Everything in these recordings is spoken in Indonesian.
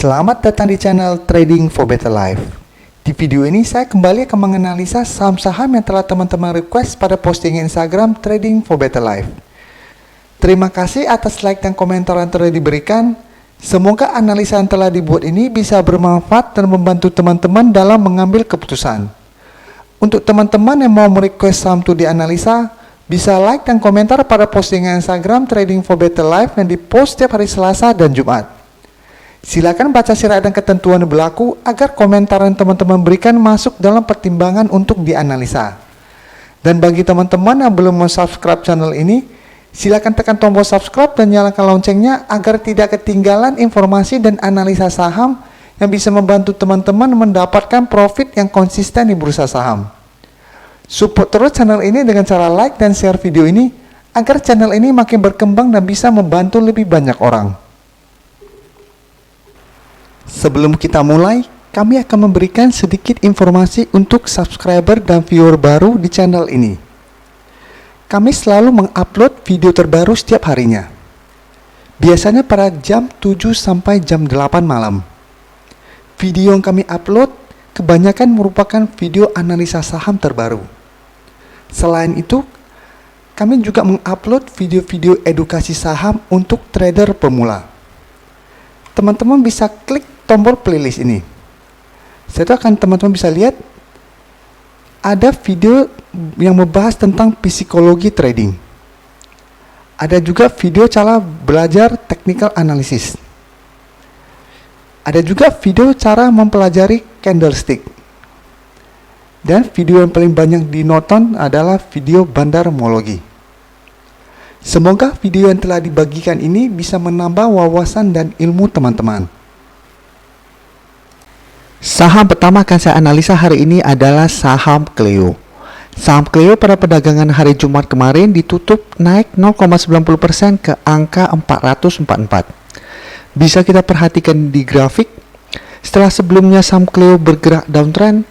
Selamat datang di channel Trading for Better Life. Di video ini saya kembali akan menganalisa saham-saham yang telah teman-teman request pada postingan Instagram Trading for Better Life. Terima kasih atas like dan komentar yang telah diberikan. Semoga analisa yang telah dibuat ini bisa bermanfaat dan membantu teman-teman dalam mengambil keputusan. Untuk teman-teman yang mau merequest saham itu dianalisa, bisa like dan komentar pada postingan Instagram Trading for Better Life yang dipost setiap hari Selasa dan Jumat. Silakan baca syarat dan ketentuan yang berlaku agar komentar yang teman-teman berikan masuk dalam pertimbangan untuk dianalisa. Dan bagi teman-teman yang belum subscribe channel ini, silakan tekan tombol subscribe dan nyalakan loncengnya agar tidak ketinggalan informasi dan analisa saham yang bisa membantu teman-teman mendapatkan profit yang konsisten di bursa saham. Support terus channel ini dengan cara like dan share video ini agar channel ini makin berkembang dan bisa membantu lebih banyak orang. Sebelum kita mulai, kami akan memberikan sedikit informasi untuk subscriber dan viewer baru di channel ini. Kami selalu mengupload video terbaru setiap harinya. Biasanya pada jam 7 sampai jam 8 malam. Video yang kami upload kebanyakan merupakan video analisa saham terbaru. Selain itu, kami juga mengupload video-video edukasi saham untuk trader pemula. Teman-teman bisa klik tombol playlist ini. Setelah akan teman-teman bisa lihat ada video yang membahas tentang psikologi trading. Ada juga video cara belajar technical analysis. Ada juga video cara mempelajari candlestick. Dan video yang paling banyak ditonton adalah video bandarmologi. Semoga video yang telah dibagikan ini bisa menambah wawasan dan ilmu teman-teman. Saham pertama akan saya analisa hari ini adalah saham Cleo. Saham Cleo pada perdagangan hari Jumat kemarin ditutup naik 0,90% ke angka 444. Bisa kita perhatikan di grafik, setelah sebelumnya saham Cleo bergerak downtrend,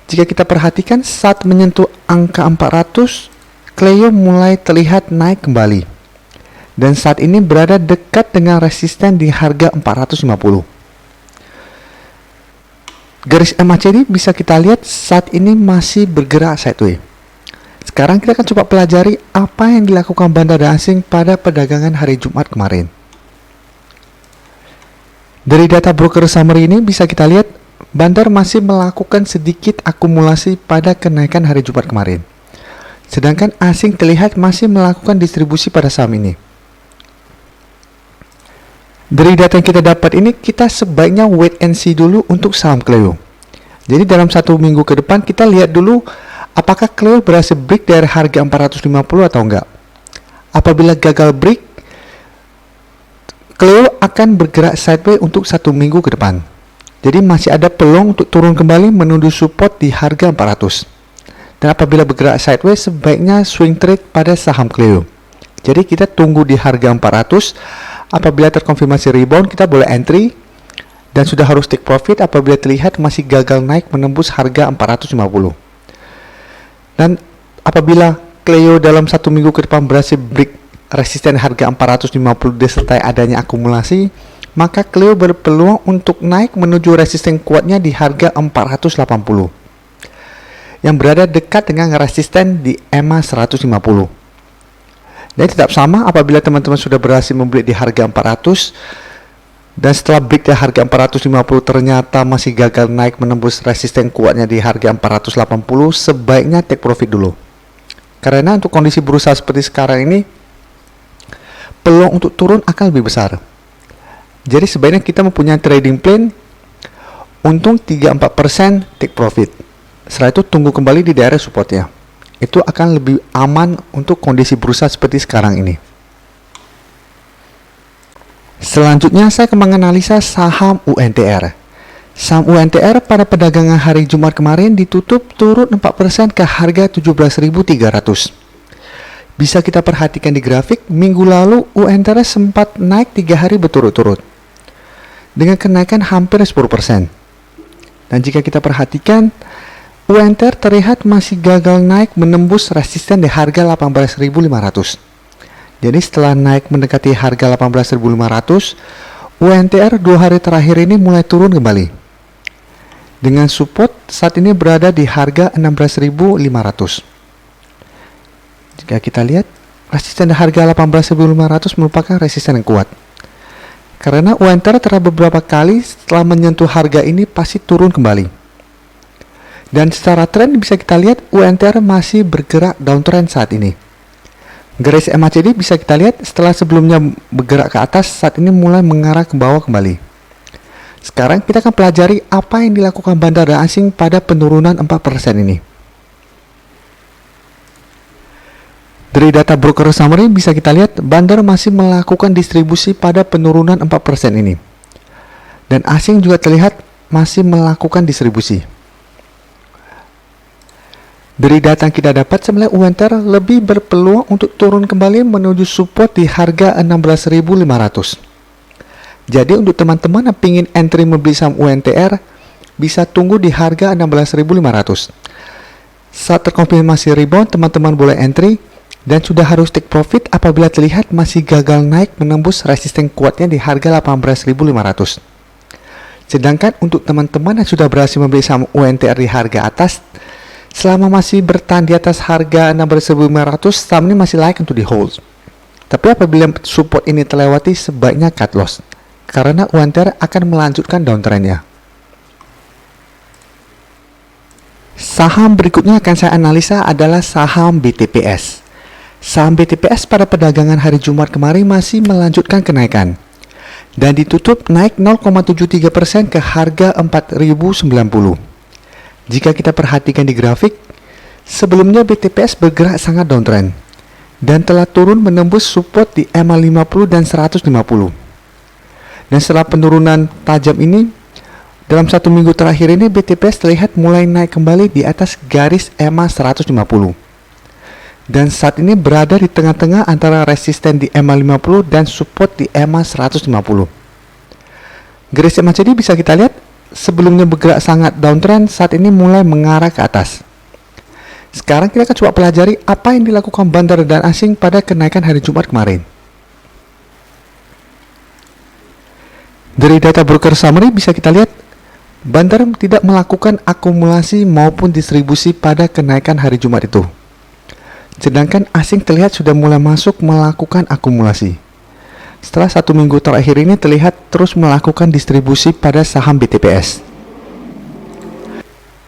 jika kita perhatikan saat menyentuh angka 400, Cleo mulai terlihat naik kembali. Dan saat ini berada dekat dengan resisten di harga 450. Garis MACD bisa kita lihat saat ini masih bergerak sideways. Sekarang kita akan coba pelajari apa yang dilakukan bandar asing pada perdagangan hari Jumat kemarin. Dari data broker summary ini bisa kita lihat bandar masih melakukan sedikit akumulasi pada kenaikan hari Jumat kemarin. Sedangkan asing terlihat masih melakukan distribusi pada saham ini. Dari data yang kita dapat ini, kita sebaiknya wait and see dulu untuk saham Cleo. Jadi dalam satu minggu ke depan kita lihat dulu apakah Cleo berhasil break dari harga 450 atau enggak. Apabila gagal break, Cleo akan bergerak sideways untuk satu minggu ke depan. Jadi masih ada peluang untuk turun kembali menuju support di harga 400. Dan apabila bergerak sideways, sebaiknya swing trade pada saham Cleo. Jadi kita tunggu di harga 400. Apabila terkonfirmasi rebound, kita boleh entry. Dan sudah harus take profit apabila terlihat masih gagal naik menembus harga 450. Dan apabila Cleo dalam satu minggu ke depan berhasil break resisten harga 450 disertai adanya akumulasi, maka Cleo berpeluang untuk naik menuju resisten kuatnya di harga 480. Yang berada dekat dengan resisten di EMA 150. Dan tetap sama apabila teman-teman sudah berhasil membeli di harga 400 dan setelah break di harga 450 ternyata masih gagal naik menembus resisten kuatnya di harga 480, sebaiknya take profit dulu. Karena untuk kondisi bursa seperti sekarang ini, peluang untuk turun akan lebih besar. Jadi sebaiknya kita mempunyai trading plan, untung 3-4% take profit. Setelah itu tunggu kembali di daerah supportnya. Itu akan lebih aman untuk kondisi bursa seperti sekarang ini. Selanjutnya saya akan menganalisa saham UNTR. Saham UNTR pada perdagangan hari Jumat kemarin ditutup turun 4% ke harga 17.300. Bisa kita perhatikan di grafik, minggu lalu UNTR sempat naik 3 hari berturut-turut dengan kenaikan hampir 10%. Dan jika kita perhatikan, UNTR terlihat masih gagal naik menembus resisten di harga 18.500. Jadi setelah naik mendekati harga 18.500, UNTR 2 hari terakhir ini mulai turun kembali. Dengan support saat ini berada di harga 16.500. Jika kita lihat, resisten di harga 18.500 merupakan resisten yang kuat. Karena UNTR telah beberapa kali setelah menyentuh harga ini pasti turun kembali. Dan secara tren bisa kita lihat UNTR masih bergerak downtrend saat ini. Garis MACD bisa kita lihat setelah sebelumnya bergerak ke atas, saat ini mulai mengarah ke bawah kembali. Sekarang kita akan pelajari apa yang dilakukan bandar asing pada penurunan 4% ini. Dari data broker summary bisa kita lihat bandar masih melakukan distribusi pada penurunan 4% ini. Dan asing juga terlihat masih melakukan distribusi. Dari data yang kita dapat, sebenarnya UNTR lebih berpeluang untuk turun kembali menuju support di harga 16.500. Jadi untuk teman-teman yang ingin entry membeli saham UNTR, bisa tunggu di harga 16.500. Saat terkonfirmasi rebound, teman-teman boleh entry dan sudah harus take profit apabila terlihat masih gagal naik menembus resisten kuatnya di harga 18.500. Sedangkan untuk teman-teman yang sudah berhasil membeli saham UNTR di harga atas, selama masih bertahan di atas harga 16.500, saham ini masih layak untuk di hold. Tapi apabila support ini terlewati, sebaiknya cut loss, karena UNTR akan melanjutkan downtrendnya. Saham berikutnya akan saya analisa adalah saham BTPS. Saham BTPS pada perdagangan hari Jumat kemarin masih melanjutkan kenaikan dan ditutup naik 0,73% ke harga 4.090. Jika kita perhatikan di grafik, sebelumnya BTPS bergerak sangat downtrend dan telah turun menembus support di EMA 50 dan 150. Dan setelah penurunan tajam ini, dalam 1 minggu terakhir ini BTPS terlihat mulai naik kembali di atas garis EMA 150. Dan saat ini berada di tengah-tengah antara resisten di EMA 50 dan support di EMA 150. Garis MACD bisa kita lihat sebelumnya bergerak sangat downtrend, saat ini mulai mengarah ke atas. Sekarang kita akan coba pelajari apa yang dilakukan bandar dan asing pada kenaikan hari Jumat kemarin. Dari data broker summary bisa kita lihat bandar tidak melakukan akumulasi maupun distribusi pada kenaikan hari Jumat itu. Sedangkan asing terlihat sudah mulai masuk melakukan akumulasi. Setelah 1 minggu terakhir ini terlihat terus melakukan distribusi pada saham BTPS.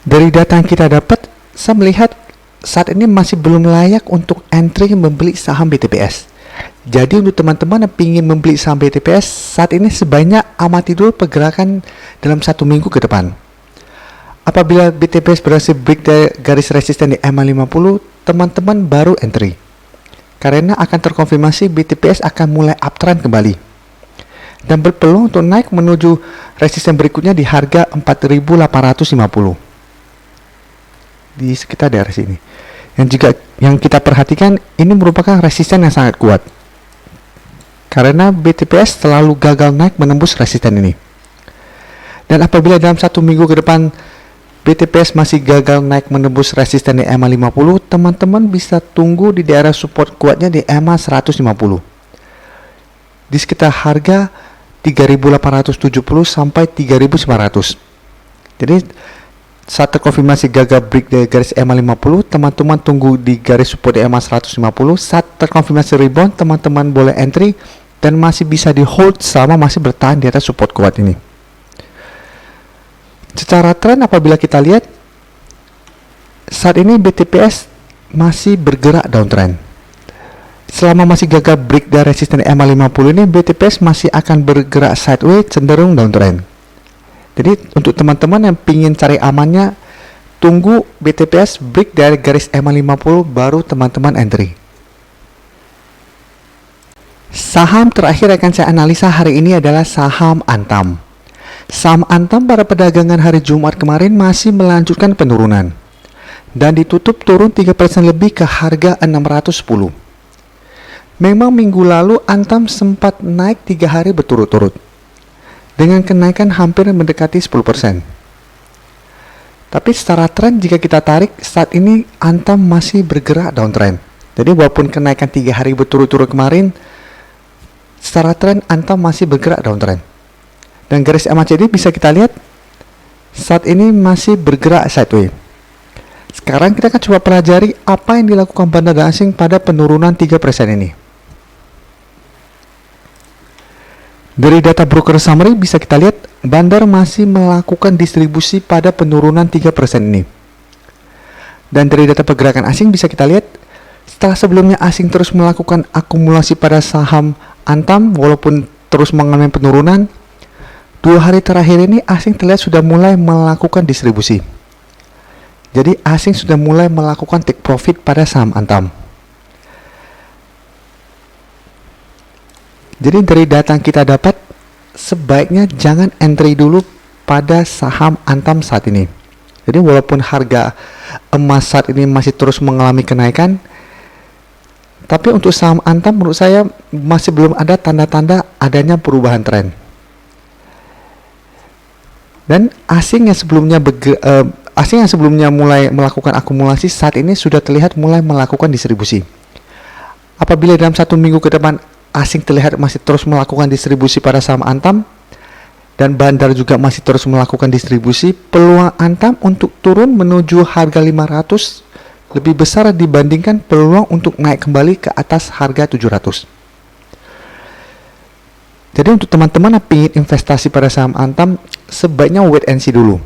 Dari data yang kita dapat, saya melihat saat ini masih belum layak untuk entry membeli saham BTPS. Jadi untuk teman-teman yang ingin membeli saham BTPS, saat ini sebaiknya amati dulu pergerakan dalam 1 minggu ke depan. Apabila BTPS berhasil break dari garis resisten di EMA 50, teman-teman baru entry. Karena akan terkonfirmasi BTPS akan mulai uptrend kembali dan berpeluang untuk naik menuju resisten berikutnya di harga 4.850 di sekitar daerah sini. Yang kita perhatikan, ini merupakan resisten yang sangat kuat karena BTPS selalu gagal naik menembus resisten ini. Dan apabila dalam 1 minggu ke depan BTPS masih gagal naik menembus resisten di EMA 50, teman-teman bisa tunggu di daerah support kuatnya di EMA 150 di sekitar harga 3.870 sampai 3.900. Jadi saat terkonfirmasi gagal break dari garis EMA 50, teman-teman tunggu di garis support di EMA 150. Saat terkonfirmasi rebound, teman-teman boleh entry dan masih bisa di hold sama masih bertahan di atas support kuat ini. Secara tren apabila kita lihat, saat ini BTPS masih bergerak downtrend. Selama masih gagal break dari resisten EMA 50 ini, BTPS masih akan bergerak sideways cenderung downtrend. Jadi untuk teman-teman yang ingin cari amannya, tunggu BTPS break dari garis EMA 50 baru teman-teman entry. Saham terakhir akan saya analisa hari ini adalah saham Antam. Saham Antam pada perdagangan hari Jumat kemarin masih melanjutkan penurunan dan ditutup turun 3% lebih ke harga 610. Memang minggu lalu Antam sempat naik 3 hari berturut-turut dengan kenaikan hampir mendekati 10%. Tapi secara tren jika kita tarik, saat ini Antam masih bergerak downtrend. Jadi walaupun kenaikan 3 hari berturut-turut kemarin, secara tren Antam masih bergerak downtrend. Dan garis MACD bisa kita lihat saat ini masih bergerak sideways. Sekarang kita akan coba pelajari apa yang dilakukan bandar asing pada penurunan 3% ini. Dari data broker summary bisa kita lihat bandar masih melakukan distribusi pada penurunan 3% ini. Dan dari data pergerakan asing bisa kita lihat setelah sebelumnya asing terus melakukan akumulasi pada saham Antam walaupun terus mengalami penurunan, 2 hari terakhir ini asing terlihat sudah mulai melakukan distribusi. Jadi asing sudah mulai melakukan take profit pada saham Antam. Jadi dari data yang kita dapat, sebaiknya jangan entry dulu pada saham Antam saat ini. Jadi walaupun harga emas saat ini masih terus mengalami kenaikan, tapi untuk saham Antam menurut saya masih belum ada tanda-tanda adanya perubahan tren. Dan asing yang sebelumnya mulai melakukan akumulasi saat ini sudah terlihat mulai melakukan distribusi. Apabila dalam 1 minggu ke depan asing terlihat masih terus melakukan distribusi pada saham Antam dan bandar juga masih terus melakukan distribusi, peluang Antam untuk turun menuju harga 500 lebih besar dibandingkan peluang untuk naik kembali ke atas harga 700. Jadi untuk teman-teman yang ingin investasi pada saham Antam, sebaiknya wait and see dulu.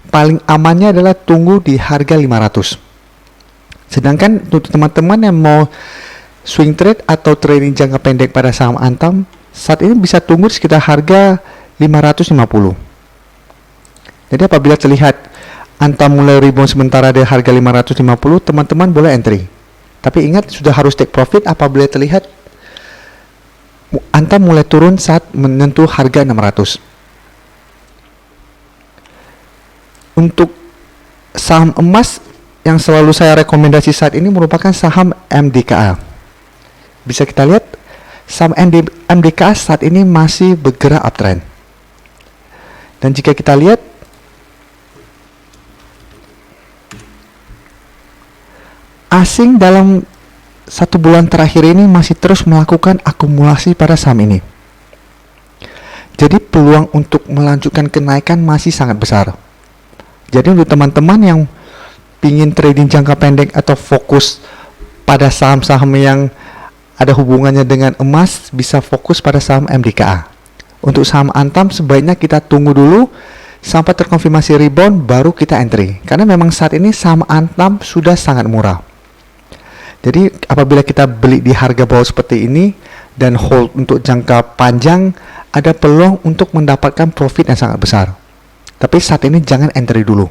Paling amannya adalah tunggu di harga 500. Sedangkan untuk teman-teman yang mau swing trade atau trading jangka pendek pada saham Antam, saat ini bisa tunggu sekitar harga 550. Jadi apabila terlihat Antam mulai rebound sementara di harga 550, teman-teman boleh entry. Tapi ingat, sudah harus take profit apabila terlihat Antam mulai turun saat menyentuh harga 600. Untuk saham emas yang selalu saya rekomendasi saat ini merupakan saham MDKA. Bisa kita lihat saham MDKA saat ini masih bergerak uptrend. Dan jika kita lihat asing dalam 1 bulan terakhir ini masih terus melakukan akumulasi pada saham ini. Jadi peluang untuk melanjutkan kenaikan masih sangat besar. Jadi untuk teman-teman yang ingin trading jangka pendek atau fokus pada saham-saham yang ada hubungannya dengan emas, bisa fokus pada saham MDKA. Untuk saham Antam sebaiknya kita tunggu dulu sampai terkonfirmasi rebound baru kita entry. Karena memang saat ini saham Antam sudah sangat murah. Jadi apabila kita beli di harga bawah seperti ini dan hold untuk jangka panjang, ada peluang untuk mendapatkan profit yang sangat besar. Tapi saat ini jangan entry dulu.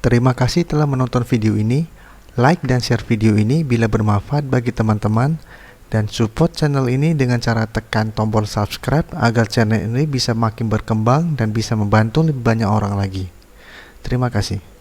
Terima kasih telah menonton video ini. Like dan share video ini bila bermanfaat bagi teman-teman, dan support channel ini dengan cara tekan tombol subscribe agar channel ini bisa makin berkembang dan bisa membantu lebih banyak orang lagi. Terima kasih.